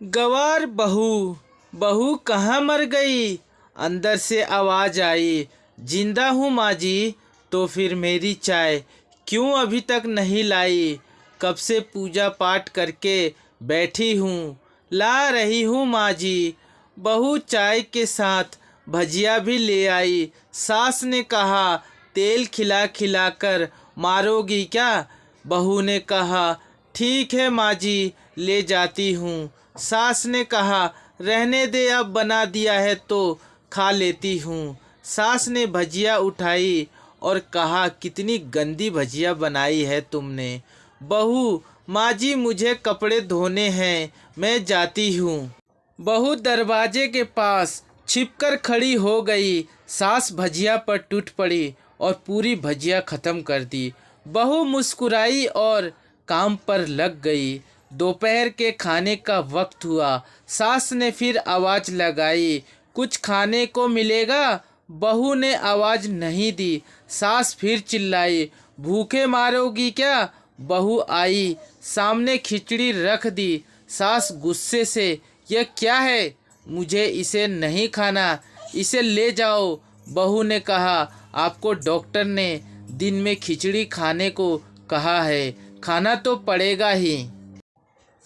गवार बहू, बहू कहाँ मर गई? अंदर से आवाज़ आई। जिंदा हूँ माँ जी। तो फिर मेरी चाय क्यों अभी तक नहीं लाई? कब से पूजा पाठ करके बैठी हूँ, ला रही हूँ माँ जी। बहू चाय के साथ भजिया भी ले आई। सास ने कहा, तेल खिला खिला कर मारोगी क्या? बहू ने कहा, ठीक है माँ जी, ले जाती हूँ। सास ने कहा, रहने दे, अब बना दिया है तो खा लेती हूँ। सास ने भजिया उठाई और कहा, कितनी गंदी भजिया बनाई है तुमने। बहू, माँ जी मुझे कपड़े धोने हैं, मैं जाती हूँ। बहू दरवाजे के पास छिपकर खड़ी हो गई। सास भजिया पर टूट पड़ी और पूरी भजिया खत्म कर दी। बहू मुस्कुराई और काम पर लग गई। दोपहर के खाने का वक्त हुआ। सास ने फिर आवाज़ लगाई, कुछ खाने को मिलेगा? बहू ने आवाज़ नहीं दी। सास फिर चिल्लाई, भूखे मारोगी क्या? बहू आई, सामने खिचड़ी रख दी। सास गुस्से से, यह क्या है? मुझे इसे नहीं खाना, इसे ले जाओ। बहू ने कहा, आपको डॉक्टर ने दिन में खिचड़ी खाने को कहा है, खाना तो पड़ेगा ही।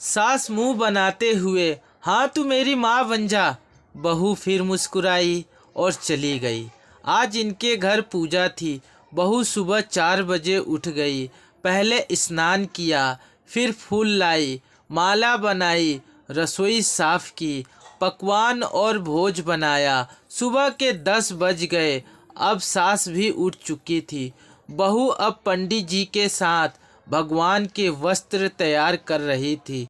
सास मुंह बनाते हुए, हाँ तू मेरी माँ बन जा। बहू फिर मुस्कुराई और चली गई। आज इनके घर पूजा थी। बहू सुबह 4 बजे उठ गई। पहले स्नान किया, फिर फूल लाई, माला बनाई, रसोई साफ की, पकवान और भोज बनाया। सुबह के 10 बज गए। अब सास भी उठ चुकी थी। बहू अब पंडित जी के साथ भगवान के वस्त्र तैयार कर रही थी।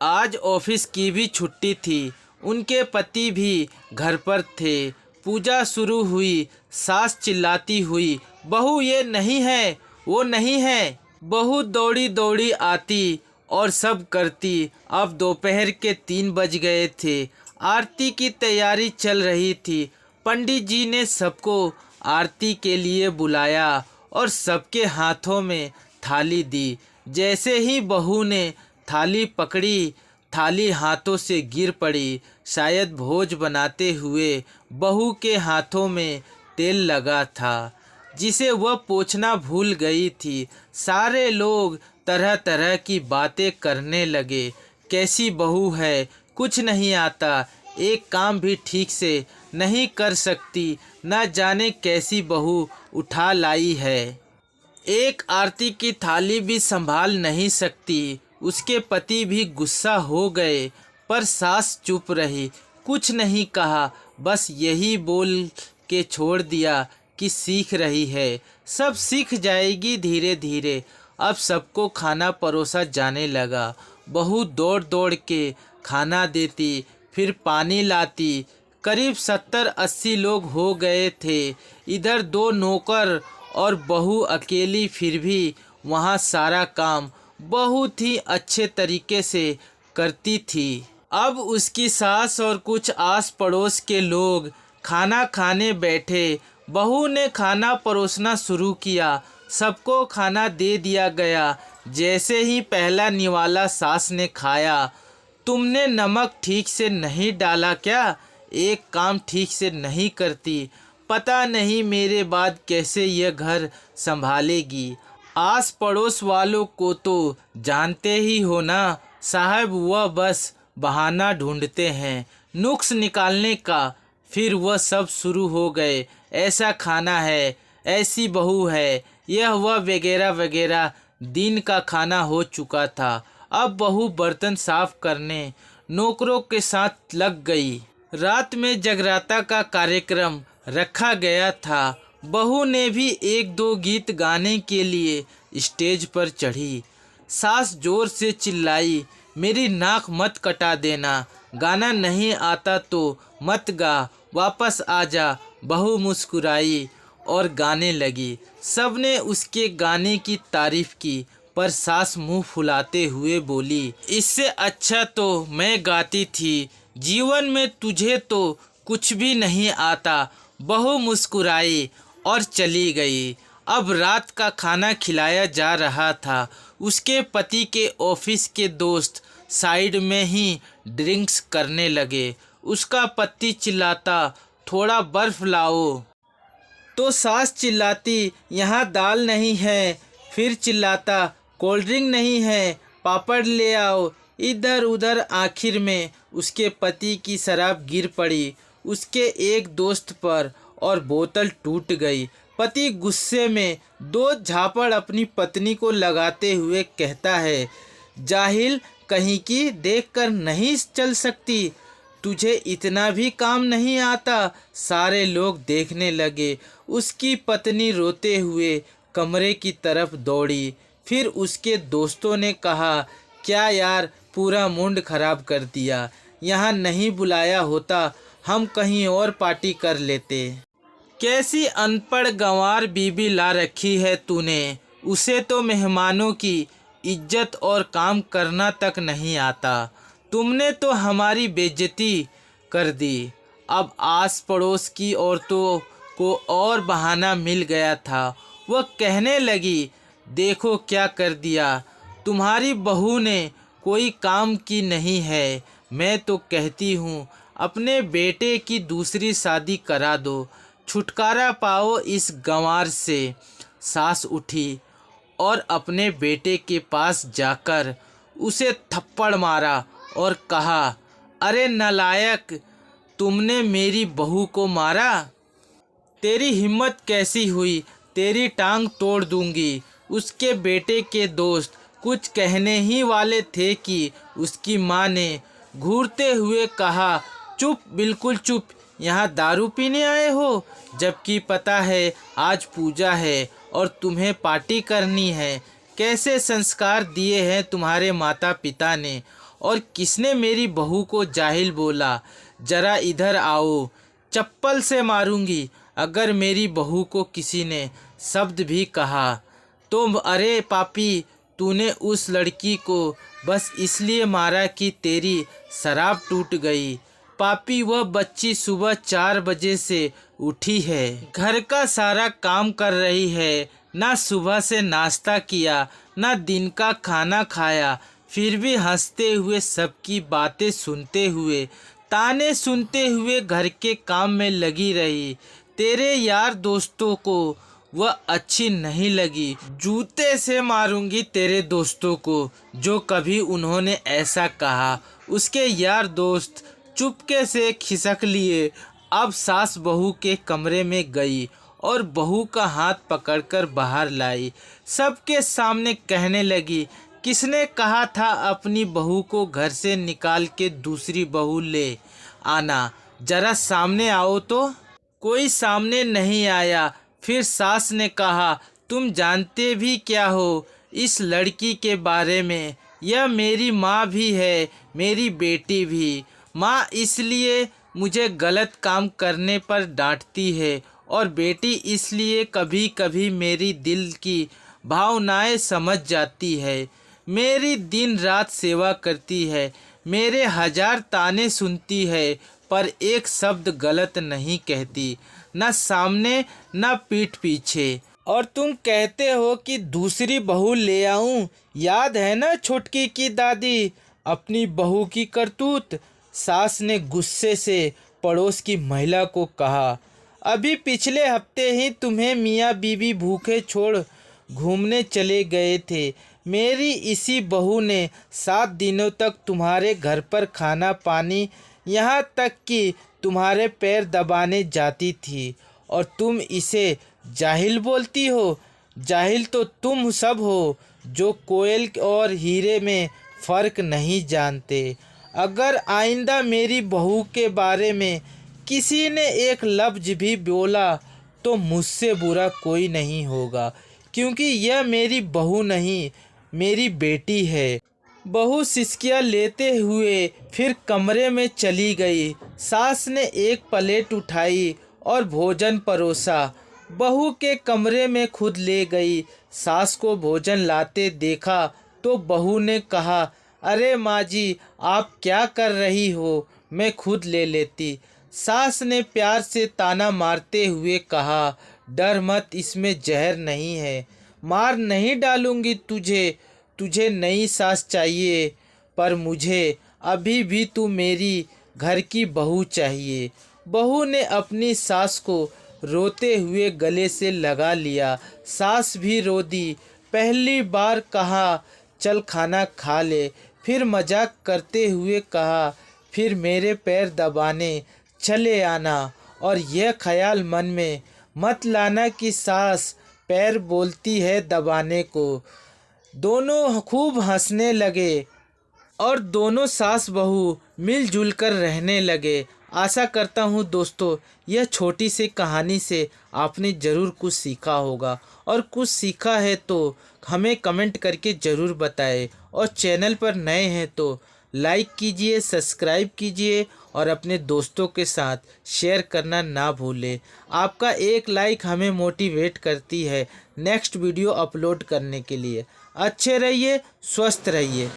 आज ऑफिस की भी छुट्टी थी। उनके पति भी घर पर थे। पूजा शुरू हुई। सास चिल्लाती हुई, बहू ये नहीं है, वो नहीं है। बहू दौड़ी दौड़ी आती और सब करती। अब दोपहर के 3 बज गए थे। आरती की तैयारी चल रही थी। पंडित जी ने सबको आरती के लिए बुलाया और सबके हाथों में थाली दी। जैसे ही बहू ने थाली पकड़ी, थाली हाथों से गिर पड़ी। शायद भोज बनाते हुए बहू के हाथों में तेल लगा था, जिसे वह पोंछना भूल गई थी। सारे लोग तरह तरह की बातें करने लगे। कैसी बहू है, कुछ नहीं आता, एक काम भी ठीक से नहीं कर सकती, न जाने कैसी बहू उठा लाई है। एक आरती की थाली भी संभाल नहीं सकती। उसके पति भी गुस्सा हो गए, पर सास चुप रही, कुछ नहीं कहा, बस यही बोल के छोड़ दिया कि सीख रही है, सब सीख जाएगी धीरे धीरे। अब सबको खाना परोसा जाने लगा। बहू दौड़ दौड़ के खाना देती, फिर पानी लाती। करीब 70-80 लोग हो गए थे। इधर 2 नौकर और बहू अकेली, फिर भी वहाँ सारा काम बहुत ही अच्छे तरीके से करती थी। अब उसकी सास और कुछ आस पड़ोस के लोग खाना खाने बैठे। बहू ने खाना परोसना शुरू किया। सबको खाना दे दिया गया। जैसे ही पहला निवाला सास ने खाया, तुमने नमक ठीक से नहीं डाला क्या? एक काम ठीक से नहीं करती, पता नहीं मेरे बाद कैसे यह घर संभालेगी। आस पड़ोस वालों को तो जानते ही हो ना साहब, वह बस बहाना ढूंढते हैं नुक्स निकालने का। फिर वह सब शुरू हो गए, ऐसा खाना है, ऐसी बहू है, यह वह वगैरह वगैरह। दिन का खाना हो चुका था। अब बहू बर्तन साफ करने नौकरों के साथ लग गई। रात में जगराता का कार्यक्रम रखा गया था। बहू ने भी 1-2 गीत गाने के लिए स्टेज पर चढ़ी। सास जोर से चिल्लाई, मेरी नाक मत कटा देना, गाना नहीं आता तो मत गा, वापस आ जा। बहू मुस्कुराई और गाने लगी। सबने उसके गाने की तारीफ की, पर सास मुंह फुलाते हुए बोली, इससे अच्छा तो मैं गाती थी, जीवन में तुझे तो कुछ भी नहीं आता। बहू मुस्कुराई और चली गई। अब रात का खाना खिलाया जा रहा था। उसके पति के ऑफिस के दोस्त साइड में ही ड्रिंक्स करने लगे। उसका पति चिल्लाता, थोड़ा बर्फ लाओ। तो सास चिल्लाती, यहाँ दाल नहीं है। फिर चिल्लाता, कोल्ड ड्रिंक नहीं है, पापड़ ले आओ। इधर उधर आखिर में उसके पति की शराब गिर पड़ी उसके एक दोस्त पर और बोतल टूट गई। पति गुस्से में दो झापड़ अपनी पत्नी को लगाते हुए कहता है, जाहिल कहीं की, देखकर नहीं चल सकती, तुझे इतना भी काम नहीं आता। सारे लोग देखने लगे। उसकी पत्नी रोते हुए कमरे की तरफ दौड़ी। फिर उसके दोस्तों ने कहा, क्या यार, पूरा मूड खराब कर दिया। यहाँ नहीं बुलाया होता, हम कहीं और पार्टी कर लेते। कैसी अनपढ़ गंवार बीबी ला रखी है तूने। उसे तो मेहमानों की इज्जत और काम करना तक नहीं आता। तुमने तो हमारी बेइज्जती कर दी। अब आस पड़ोस की औरतों को और बहाना मिल गया था। वह कहने लगी, देखो क्या कर दिया, तुम्हारी बहू ने कोई काम की नहीं है। मैं तो कहती हूँ अपने बेटे की दूसरी शादी करा दो, छुटकारा पाओ इस गंवार से। सास उठी और अपने बेटे के पास जाकर उसे थप्पड़ मारा और कहा, अरे नालायक, तुमने मेरी बहू को मारा। तेरी हिम्मत कैसी हुई, तेरी टांग तोड़ दूंगी। उसके बेटे के दोस्त कुछ कहने ही वाले थे कि उसकी माँ ने घूरते हुए कहा, चुप, बिल्कुल चुप, यहाँ दारू पीने आए हो, जबकि पता है आज पूजा है और तुम्हें पार्टी करनी है। कैसे संस्कार दिए हैं तुम्हारे माता पिता ने। और किसने मेरी बहू को जाहिल बोला। जरा इधर आओ, चप्पल से मारूंगी अगर मेरी बहू को किसी ने शब्द भी कहा तो। अरे पापी, तूने उस लड़की को बस इसलिए मारा कि तेरी शराब टूट गई। पापी, वह बच्ची सुबह 4 बजे से उठी है, घर का सारा काम कर रही है, ना सुबह से नाश्ता किया, ना दिन का खाना खाया, फिर भी हंसते हुए सबकी बातें सुनते हुए, ताने सुनते हुए घर के काम में लगी रही। तेरे यार दोस्तों को वह अच्छी नहीं लगी। जूते से मारूंगी तेरे दोस्तों को जो कभी उन्होंने ऐसा कहा। उसके यार दोस्त चुपके से खिसक लिए। अब सास बहू के कमरे में गई और बहू का हाथ पकड़कर बाहर लाई। सबके सामने कहने लगी, किसने कहा था अपनी बहू को घर से निकाल के दूसरी बहू ले आना, जरा सामने आओ तो। कोई सामने नहीं आया। फिर सास ने कहा, तुम जानते भी क्या हो इस लड़की के बारे में। यह मेरी माँ भी है, मेरी बेटी भी। माँ इसलिए मुझे गलत काम करने पर डांटती है और बेटी इसलिए कभी कभी मेरी दिल की भावनाएं समझ जाती है। मेरी दिन रात सेवा करती है, मेरे 1000 ताने सुनती है, पर एक शब्द गलत नहीं कहती, न सामने न पीठ पीछे। और तुम कहते हो कि दूसरी बहू ले आऊं। याद है ना छोटकी की दादी, अपनी बहू की करतूत। सास ने गुस्से से पड़ोस की महिला को कहा, अभी पिछले हफ्ते ही तुम्हें मियाँ बीबी भूखे छोड़ घूमने चले गए थे। मेरी इसी बहू ने 7 दिनों तक तुम्हारे घर पर खाना पानी, यहाँ तक कि तुम्हारे पैर दबाने जाती थी, और तुम इसे जाहिल बोलती हो। जाहिल तो तुम सब हो जो कोयल और हीरे में फ़र्क नहीं जानते। अगर आइंदा मेरी बहू के बारे में किसी ने एक लफ्ज़ भी बोला तो मुझसे बुरा कोई नहीं होगा, क्योंकि यह मेरी बहू नहीं, मेरी बेटी है। बहू सिसकियाँ लेते हुए फिर कमरे में चली गई। सास ने एक प्लेट उठाई और भोजन परोसा, बहू के कमरे में खुद ले गई। सास को भोजन लाते देखा तो बहू ने कहा, अरे माँ जी, आप क्या कर रही हो, मैं खुद ले लेती। सास ने प्यार से ताना मारते हुए कहा, डर मत, इसमें जहर नहीं है, मार नहीं डालूंगी तुझे। तुझे नई सास चाहिए, पर मुझे अभी भी तू मेरी घर की बहू चाहिए। बहू ने अपनी सास को रोते हुए गले से लगा लिया। सास भी रो दी। पहली बार कहा चल खाना खा ले, फिर मजाक करते हुए कहा फिर मेरे पैर दबाने चले आना, और यह ख्याल मन में मत लाना कि सास पैर बोलती है दबाने को। दोनों खूब हंसने लगे और दोनों सास बहू मिलजुल कर रहने लगे। आशा करता हूँ दोस्तों यह छोटी सी कहानी से आपने ज़रूर कुछ सीखा होगा, और कुछ सीखा है तो हमें कमेंट करके ज़रूर बताएं, और चैनल पर नए हैं तो लाइक कीजिए, सब्सक्राइब कीजिए और अपने दोस्तों के साथ शेयर करना ना भूलें। आपका एक लाइक हमें मोटिवेट करती है नेक्स्ट वीडियो अपलोड करने के लिए। अच्छे रहिए, स्वस्थ रहिए।